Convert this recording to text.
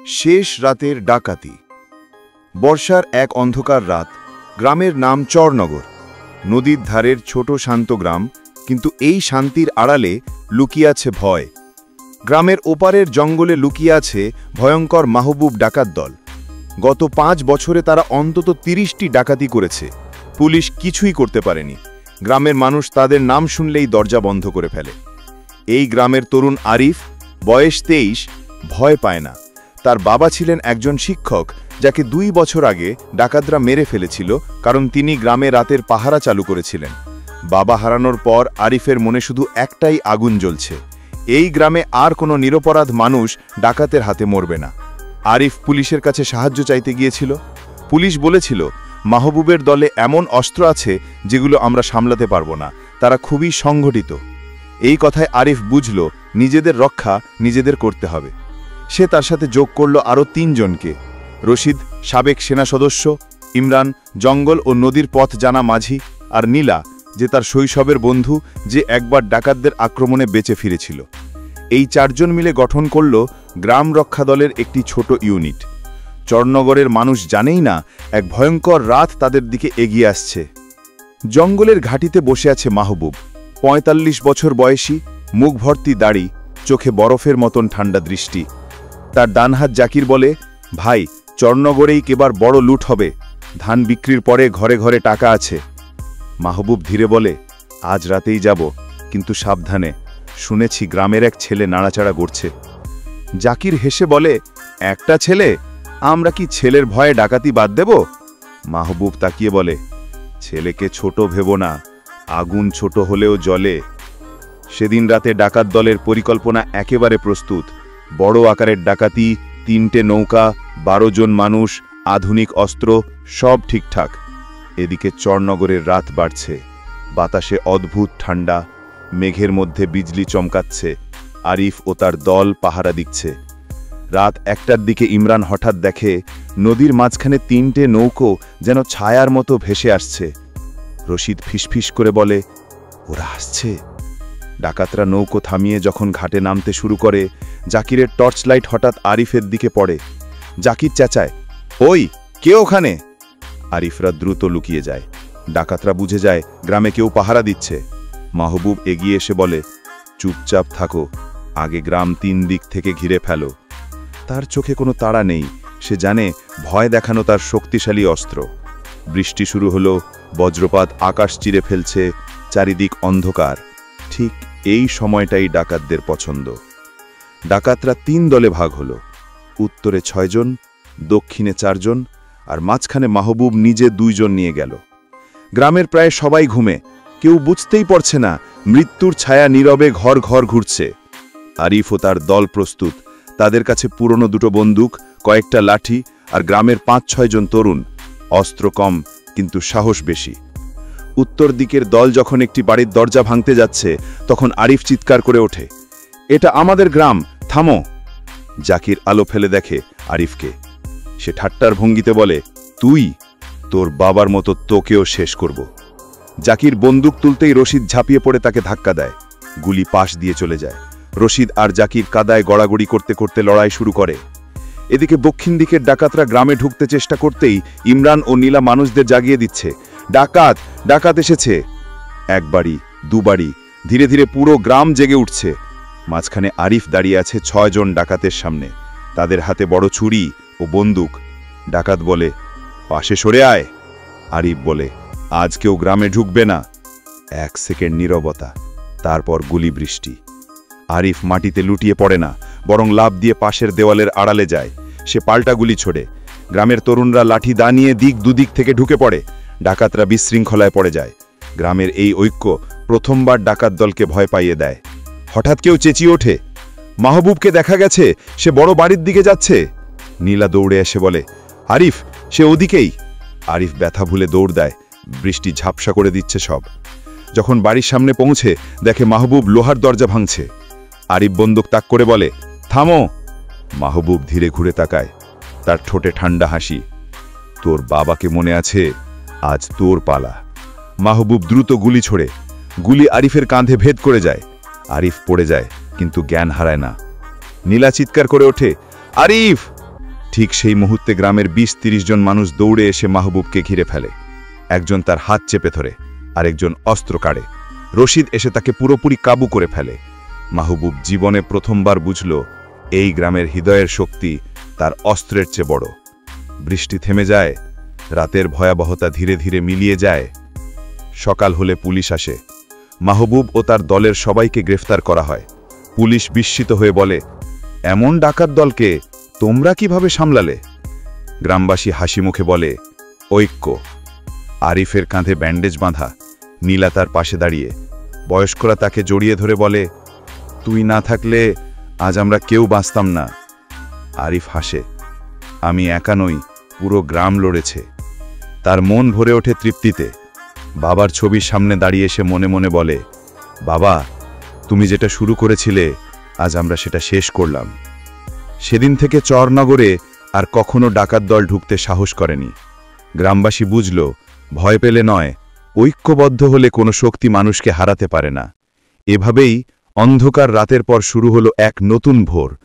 শেষ রাতের ডাকাতি। বর্ষার এক অন্ধকার রাত। গ্রামের নাম চরনগর। নদীর ধারের ছোট শান্ত গ্রাম, কিন্তু এই শান্তির আড়ালে লুকিয়ে আছে ভয়। গ্রামের ওপারের জঙ্গলে লুকিয়ে আছে ভয়ঙ্কর মাহবুব ডাকাত দল। গত 5 বছরে তারা অন্তত 30টি ডাকাতি করেছে। পুলিশ কিছুই করতে পারেনি। গ্রামের মানুষ তাদের নাম শুনলেই দরজা বন্ধ করে ফেলে। এই গ্রামের তরুণ আরিফ, বয়স 23, ভয় পায় না। তার বাবা ছিলেন একজন শিক্ষক, যাকে 2 বছর আগে ডাকাতরা মেরে ফেলেছিল, কারণ তিনি গ্রামে রাতের পাহারা চালু করেছিলেন। বাবা হারানোর পর আরিফের মনে শুধু একটাই আগুন জ্বলছে, এই গ্রামে আর কোনো নিরপরাধ মানুষ ডাকাতের হাতে মরবে না। আরিফ পুলিশের কাছে সাহায্য চাইতে গিয়েছিল। পুলিশ বলেছিল, মাহবুবের দলে এমন অস্ত্র আছে যেগুলো আমরা সামলাতে পারবো না, তারা খুবই সংগঠিত। এই কথায় আরিফ বুঝল নিজেদের রক্ষা নিজেদের করতে হবে। সে তার সাথে যোগ করল আরও 3 জনকে: রশিদ, সাবেক সেনা সদস্য; ইমরান, জঙ্গল ও নদীর পথ জানা মাঝি; আর নীলা, যে তার শৈশবের বন্ধু, যে একবার ডাকাতদের আক্রমণে বেঁচে ফিরেছিল। এই 4 জন মিলে গঠন করল গ্রাম রক্ষা দলের একটি ছোট ইউনিট। চরনগরের মানুষ জানেই না এক ভয়ঙ্কর রাত তাদের দিকে এগিয়ে আসছে। জঙ্গলের ঘাটিতে বসে আছে মাহবুব, 45 বছর বয়সী, মুখ ভর্তি দাড়ি, চোখে বরফের মতন ঠান্ডা দৃষ্টি। তার ডানহাত জাকির বলে, ভাই, চরনগরেই কেবার বড় লুট হবে, ধান বিক্রির পরে ঘরে ঘরে টাকা আছে। মাহবুব ধীরে বলে, আজ রাতেই যাব, কিন্তু সাবধানে, শুনেছি গ্রামের এক ছেলে নাড়াচাড়া করছে। জাকির হেসে বলে, একটা ছেলে? আমরা কি ছেলের ভয়ে ডাকাতি বাদ দেব? মাহবুব তাকিয়ে বলে, ছেলেকে ছোট ভেব না, আগুন ছোট হলেও জ্বলে। সেদিন রাতে ডাকাত দলের পরিকল্পনা একেবারে প্রস্তুত। বড় আকারের ডাকাতি, 3টে নৌকা, 12 জন মানুষ, আধুনিক অস্ত্র, সব ঠিকঠাক। এদিকে চরনগরের রাত বাড়ছে। বাতাসে অদ্ভুত ঠান্ডা, মেঘের মধ্যে বিজলি চমকাচ্ছে। আরিফ ও তার দল পাহারা দিচ্ছে। রাত 1টার দিকে ইমরান হঠাৎ দেখে নদীর মাঝখানে 3টে নৌকো যেন ছায়ার মতো ভেসে আসছে। রশিদ ফিসফিস করে বলে, ওরা আসছে। ডাকাতরা নৌকো থামিয়ে যখন ঘাটে নামতে শুরু করে, জাকিরের টর্চ লাইট হঠাৎ আরিফের দিকে পড়ে। জাকির চেঁচায়, ওই, কে ওখানে? আরিফরা দ্রুত লুকিয়ে যায়। ডাকাতরা বুঝে যায় গ্রামে কেউ পাহারা দিচ্ছে। মাহবুব এগিয়ে এসে বলে, চুপচাপ থাকো, আগে গ্রাম 3 দিক থেকে ঘিরে ফেলো। তার চোখে কোনো তাড়া নেই, সে জানে ভয় দেখানো তার শক্তিশালী অস্ত্র। বৃষ্টি শুরু হলো, বজ্রপাত আকাশ চিরে ফেলছে, চারিদিক অন্ধকার। ঠিক এই সময়টাই ডাকাতদের পছন্দ। ডাকাতরা 3 দলে ভাগ হলো। উত্তরে 6 জন, দক্ষিণে 4 জন, আর মাঝখানে মাহবুব নিজে 2 জন নিয়ে গেল। গ্রামের প্রায় সবাই ঘুমে, কেউ বুঝতেই পারছে না মৃত্যুর ছায়া নীরবে ঘর ঘর ঘুরছে। আরিফ ও তার দল প্রস্তুত। তাদের কাছে পুরনো 2টো বন্দুক, কয়েকটা লাঠি, আর গ্রামের 5-6 জন তরুণ। অস্ত্র কম, কিন্তু সাহস বেশি। উত্তর দিকের দল যখন একটি বাড়ির দরজা ভাঙতে যাচ্ছে, তখন আরিফ চিৎকার করে ওঠে, এটা আমাদের গ্রাম, থামো। জাকির আলো ফেলে দেখে আরিফকে। সে ঠাট্টার ভঙ্গিতে বলে, তুই? তোর বাবার মতো তোকেও শেষ করব। জাকির বন্দুক তুলতেই রশিদ ঝাঁপিয়ে পড়ে তাকে ধাক্কা দেয়। গুলি পাশ দিয়ে চলে যায়। রশিদ আর জাকির কাদায় গড়াগড়ি করতে করতে লড়াই শুরু করে। এদিকে দক্ষিণ দিকের ডাকাতরা গ্রামে ঢুকতে চেষ্টা করতেই ইমরান ও নীলা মানুষদের জাগিয়ে দিচ্ছে, ডাকাত, ডাকাত এসেছে। 1 বাড়ি, 2 বাড়ি, ধীরে ধীরে পুরো গ্রাম জেগে উঠছে। মাঝখানে আরিফ দাঁড়িয়ে আছে 6 জন ডাকাতের সামনে, তাদের হাতে বড় ছুরি ও বন্দুক। ডাকাত বলে, পাশে সরে আয়। আরিফ বলে, আজ কেউ গ্রামে ঢুকবে না। 1 সেকেন্ড নীরবতা, তারপর গুলি বৃষ্টি। আরিফ মাটিতে লুটিয়ে পড়ে না, বরং লাফ দিয়ে পাশের দেওয়ালের আড়ালে যায়। সে পাল্টা গুলি ছোড়ে। গ্রামের তরুণরা লাঠি দা নিয়ে দুদিক থেকে ঢুকে পড়ে। ডাকাতরা বিশৃঙ্খলায় পড়ে যায়। গ্রামের এই ঐক্য প্রথমবার ডাকাত দলকে ভয় পাইয়ে দেয়। হঠাৎ কেউ চেঁচিয়ে ওঠে, মাহবুবকে দেখা গেছে, সে বড় বাড়ির দিকে যাচ্ছে। নীলা দৌড়ে এসে বলে, আরিফ, সে ওদিকেই। আরিফ ব্যথা ভুলে দৌড় দেয়। বৃষ্টি ঝাপসা করে দিচ্ছে সব। যখন বাড়ির সামনে পৌঁছে দেখে মাহবুব লোহার দরজা ভাঙছে। আরিফ বন্দুক তাক করে বলে, থামো। মাহবুব ধীরে ঘুরে তাকায়, তার ঠোঁটে ঠান্ডা হাসি। তোর বাবাকে মনে আছে? আজ তোর পালা। মাহবুব দ্রুত গুলি ছোড়ে। গুলি আরিফের কাঁধে ভেদ করে যায়। আরিফ পড়ে যায়, কিন্তু জ্ঞান হারায় না। নীলা চিৎকার করে ওঠে, আরিফ! ঠিক সেই মুহূর্তে গ্রামের ২০-৩০ জন মানুষ দৌড়ে এসে মাহবুবকে ঘিরে ফেলে। একজন তার হাত চেপে ধরে, আরেকজন অস্ত্র কাড়ে। রশিদ এসে তাকে পুরোপুরি কাবু করে ফেলে। মাহবুব জীবনে প্রথমবার বুঝল এই গ্রামের হৃদয়ের শক্তি তার অস্ত্রের চেয়ে বড়। বৃষ্টি থেমে যায়, রাতের ভয়াবহতা ধীরে ধীরে মিলিয়ে যায়। সকাল হলে পুলিশ আসে। মাহবুব ও তার দলের সবাইকে গ্রেফতার করা হয়। পুলিশ বিস্মিত হয়ে বলে, এমন ডাকাত দলকে তোমরা কিভাবে সামলালে? গ্রামবাসী হাসি মুখে বলে, ঐক্য। আরিফের কাঁধে ব্যান্ডেজ বাঁধা, নীলা তার পাশে দাঁড়িয়ে। বয়স্করা তাকে জড়িয়ে ধরে বলে, তুই না থাকলে আজ আমরা কেউ বাঁচতাম না। আরিফ হাসে, আমি একা নই, পুরো গ্রাম লড়েছে। তার মন ভরে ওঠে তৃপ্তিতে। বাবার ছবির সামনে দাঁড়িয়ে সে মনে মনে বলে, বাবা, তুমি যেটা শুরু করেছিলে আজ আমরা সেটা শেষ করলাম। সেদিন থেকে চরনগরে আর কখনো ডাকাত দল ঢুকতে সাহস করেনি। গ্রামবাসী বুঝল, ভয় পেলে নয়, ঐক্যবদ্ধ হলে কোনো শক্তি মানুষকে হারাতে পারে না। এভাবেই অন্ধকার রাতের পর শুরু হলো এক নতুন ভোর।